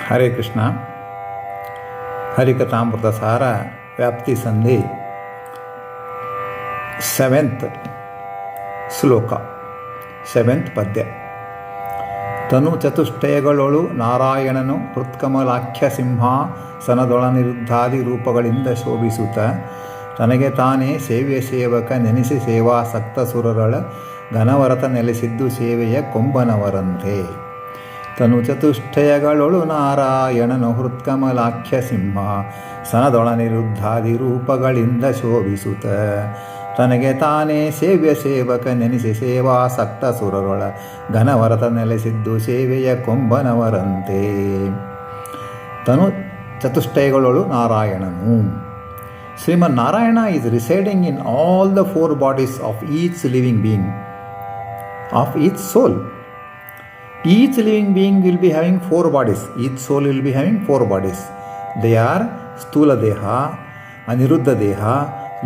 Hare Krishna. Harikatamrutasara VYAPTI SANDHI 7th ಶ್ಲೋಕ 7th ಪದ್ಯ. ತನು ಚತುಷ್ಟಯಗಳೊಳು ನಾರಾಯಣನು ಹೃತ್ಕಮಲಾಖ್ಯ ಸಿಂಹಾಸನದೊಳನಿರುದ್ಧಾದಿ ರೂಪಗಳಿಂದ ಶೋಭಿಸುತ್ತ ತನಗೆ ತಾನೇ ಸೇವ್ಯ ಸೇವಕ ನೆನೆಸಿ ಸೇವಾಸಕ್ತ ಸುರರಳ ಘನವರತ ನೆಲೆಸಿದ್ದು ಸೇವೆಯ ಕೊಂಬನವರಂತೆ. ತನು ಚತುಷ್ಟಯಗಳೊಳು ನಾರಾಯಣನು ಹೃತ್ಕಮಲಾಖ್ಯ ಸಿಂಹಾಸನದೊಳನಿರುದ್ಧಾದಿ ರೂಪಗಳಿಂದ ಶೋಭಿಸುತ್ತ ತನಗೆ ತಾನೇ ಸೇವ್ಯ ಸೇವಕ ನೆನೆಸಿ ಸೇವಾಸಕ್ತ ಸುರರೊಳ ಘನವರತ ನೆಲೆಸಿದ್ದು ಸೇವೆಯ ಕೊಂಬನವರಂತೆ. ತನು ಚತುಷ್ಟಯಗಳೊಳು ನಾರಾಯಣನು. Sriman Narayana is residing in all the four bodies of each living being, of each soul. Each living being will be having four bodies. Each soul will be having four bodies. They are Stula Deha, Aniruddha Deha,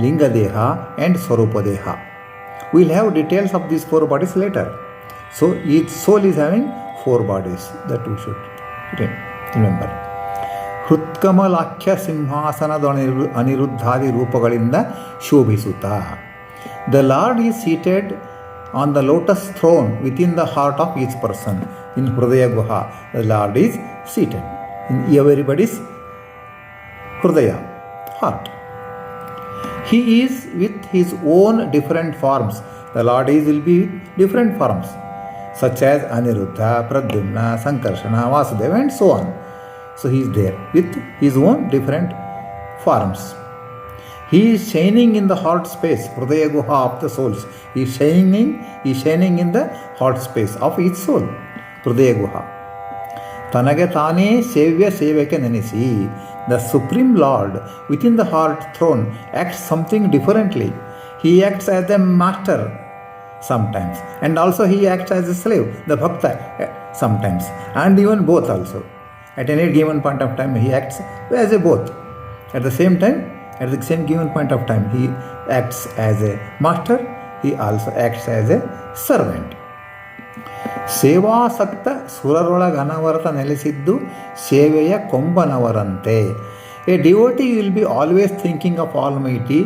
Linga Deha and Swarupa Deha. We will have details of these four bodies later. So each soul is having four bodies. That we should remember. ಹೃತ್ಕಮಲಾಖ್ಯ ಸಿಂಹಾಸನದ ಅನಿರುದ್ಧಾದಿ ರೂಪಗಳಿಂದ ಶೋಭಿಸುತ್ತ. The Lord is seated on the lotus throne within the heart of each person. In Hridaya Guha, the Lord is seated in everybody's Hridaya, heart. He is with his own different forms. The Lord will be with different forms, such as Aniruddha, Pradyumna, Sankarshana, Vasudeva and so on. So he is there with his own different forms. He is shining in the heart space, Hridaya Guha of the souls. He is shining in the heart space of each soul, Hridaya Guha. Tanage Tane Sevya Sevaka Nenisi. The Supreme Lord within the heart throne acts something differently. He acts as a master sometimes, and also he acts as a slave, the Bhakta sometimes, and even both also. At any given point of time, he acts as a both. At the same time, at the same given point of time, he acts as a master, he also acts as a servant. ಸೇವಾಸಕ್ತ ಸುರರೊಳಗ ಅನವರತ ನೆಲೆಸಿದ್ದು ಸೇವೆಯ ಕೊಂಬನವರಂತೆ. A devotee will be always thinking of Almighty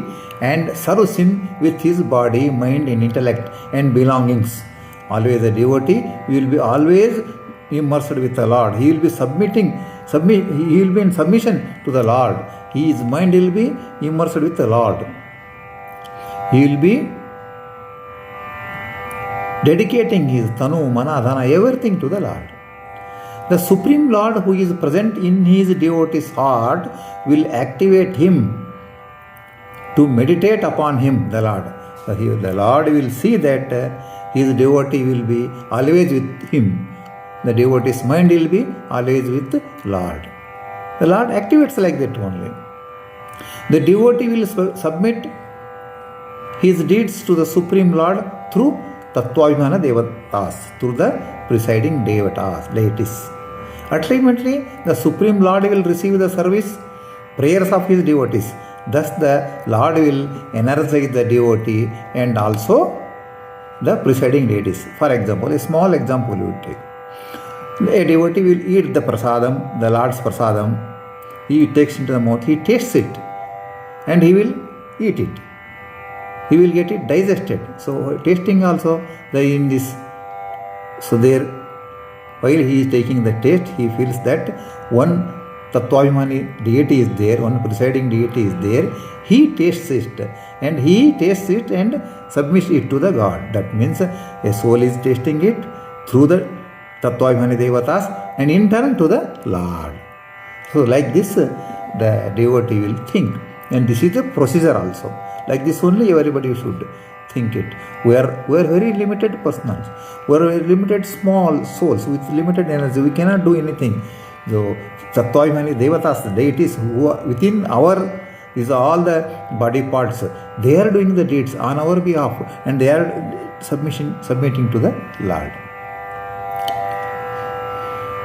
and serves Him with his body, mind and intellect and belongings. Always a devotee will be always immersed with the Lord. He will be he will be in submission to the Lord. His mind will be immersed with the Lord. He will be dedicating his tanu, mana, dhana, everything to the Lord. The Supreme Lord who is present in his devotee's heart will activate him to meditate upon him, the Lord. So the Lord will see that his devotee will be always with him. The devotee's mind will be always with the Lord. The Lord activates like that only. The devotee will submit his deeds to the Supreme Lord through Tattvabhimana Devatas, through the presiding deities. Ultimately, the Supreme Lord will receive the service, prayers of his devotees. Thus, the Lord will energize the devotee and also the presiding deities. For example, a small example we will take. A devotee will eat the prasadam, the Lord's prasadam. He takes into the mouth, he tastes it, and he will eat it. He will get it digested. So tasting also in this. So there, while he is taking the taste, he feels that one Tattvabhimani deity is there, one presiding deity is there. He tastes it and submits it to the God. That means a soul is tasting it through the Tattvabhimani Devatas and in turn to the Lord. So like this, the devotee will think. And this is the procedure also. Like this only everybody should think it. We are very limited persons. We are very limited small souls with limited energy. We cannot do anything. So Tattvabhimani Devatas, the deities who are within these are all the body parts. They are doing the deeds on our behalf and they are submitting to the Lord.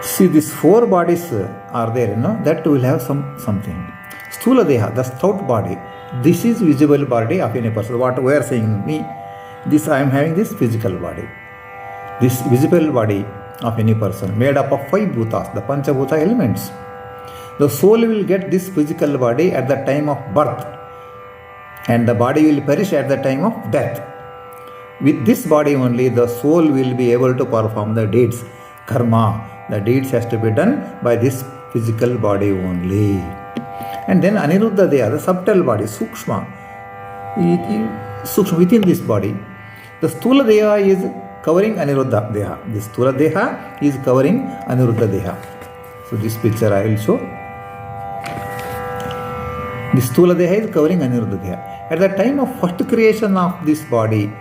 See, these four bodies are there, that will have something. Stula Deha, the stout body. This is visible body of any person. What we are saying, I am having this physical body. This visible body of any person, made up of 5 bhutas, the Panchabhuta elements. The soul will get this physical body at the time of birth, and the body will perish at the time of death. With this body only, the soul will be able to perform the deeds, karma. The deeds has to be done by this physical body only. And then Aniruddha Deha, the subtle body, Sukshma, within this body. The Stula Deha is covering Aniruddha Deha. This Stula Deha is covering Aniruddha Deha. So this picture I will show. This Stula Deha is covering Aniruddha Deha. At the time of first creation of this body,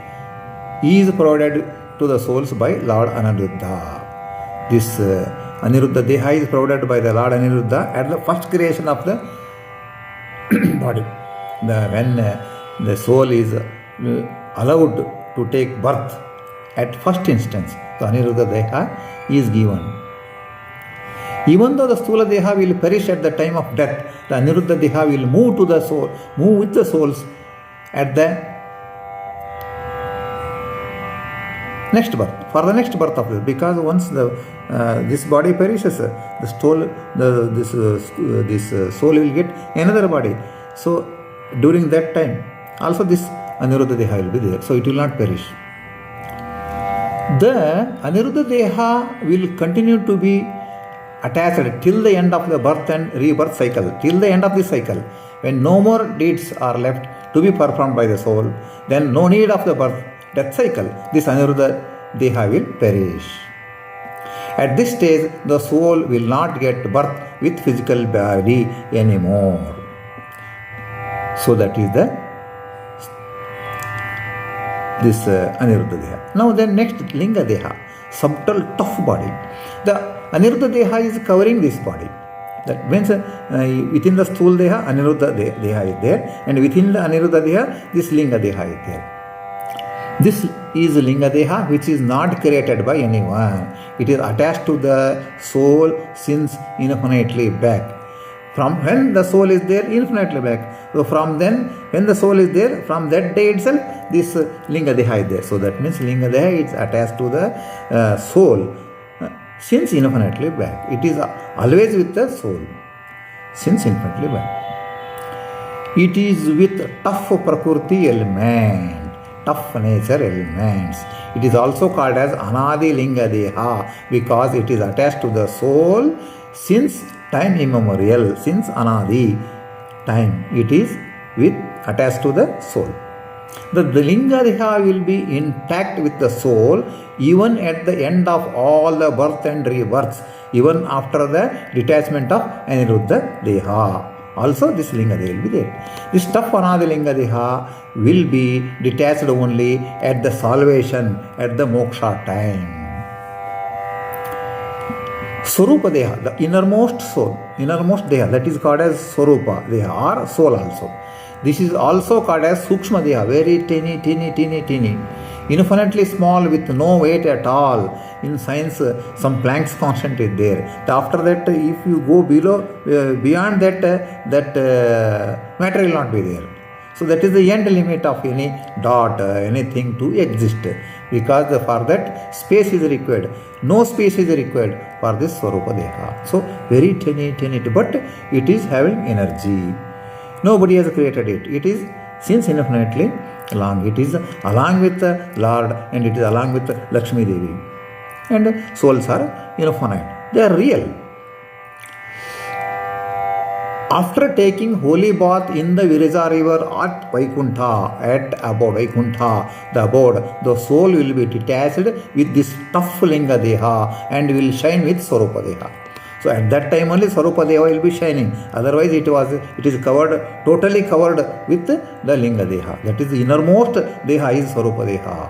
he is provided to the souls by Lord Aniruddha. This Aniruddha Deha is provided by the Lord Aniruddha at the first creation of the body. When the soul is allowed to take birth at first instance, the Aniruddha Deha is given. Even though the Stula Deha will perish at the time of death, the Aniruddha Deha will move with the souls at the next birth, for the next birth of this, because once this body perishes, this soul will get another body. So during that time, also this Aniruddha Deha will be there, so it will not perish. The Aniruddha Deha will continue to be attached till the end of the birth and rebirth cycle, till the end of this cycle. When no more deeds are left to be performed by the soul, then no need of the death cycle, this Aniruddha Deha will perish. At this stage, the soul will not get birth with physical body anymore. So that is this Aniruddha Deha. Now then next, Linga Deha, subtle tough body. The Aniruddha Deha is covering this body. That means within the Sthula Deha, Aniruddha Deha is there, and within the Aniruddha Deha, this Linga Deha is there. This is Linga Deha which is not created by anyone. It is attached to the soul since infinitely back. From when the soul is there, infinitely back. So from then, when the soul is there, from that day itself, this Linga Deha is there. So that means Linga Deha is attached to the soul since infinitely back. It is always with the soul since infinitely back. It is with tough prakriti element, tough nature elements. It is also called as Anadi Linga Deha because it is attached to the soul since time immemorial, since Anadi time. It is attached to the soul. The Linga Deha will be intact with the soul even at the end of all the birth and rebirths, even after the detachment of Aniruddha Deha. Also this Linga Deha will be there. This tough Anadi Linga Deha will be detached only at the salvation, at the moksha time. Swarupa Deha, the innermost soul, innermost Deha, that is called as Swarupa Deha or soul also. This is also called as Sukshma Deha, very teeny, infinitely small with no weight at all. In science, some Planck's constant is there. After that, if you go beyond that, matter will not be there. So that is the end limit of any dot, anything to exist. Because for that, space is required. No space is required for this Swarupa Deha. So very teeny, but it is having energy. Nobody has created it. It is since infinitely long. It is along with the Lord and it is along with Lakshmi Devi. And souls are infinite. They are real. After taking holy bath in the Virija river at Vaikuntha, at abode Vaikuntha, the abode, the soul will be detached with this tough Linga Deha and will shine with Swarupa Deha. So at that time only Swarupa Deha will be shining. Otherwise it is covered, totally covered with the Linga Deha. That is the innermost Deha is Swarupa Deha.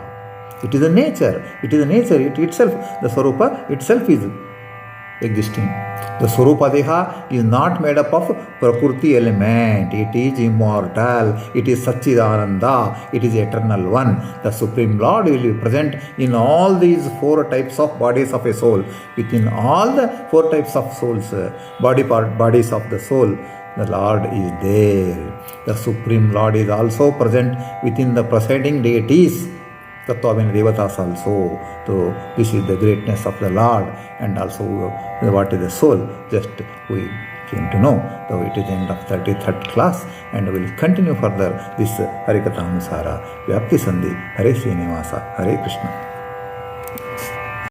It is a nature. It is a nature. It itself, the Swarupa itself is existing. The Swarupa Deha is not made up of Prakriti element. It is immortal. It is Satchidananda. It is eternal one. The Supreme Lord will be present in all these 4 types of bodies of a soul. Within all the 4 types of souls, bodies of the soul, the Lord is there. The Supreme Lord is also present within the presiding deities Tattvabhina Devatas also. So this is the greatness of the Lord, and also what is the soul. Just we came to know. So it is the end of 33rd class, and we will continue further this Harikatamrutasara, Vyapti Sandhi, Hare Srinivasa, Hare Krishna.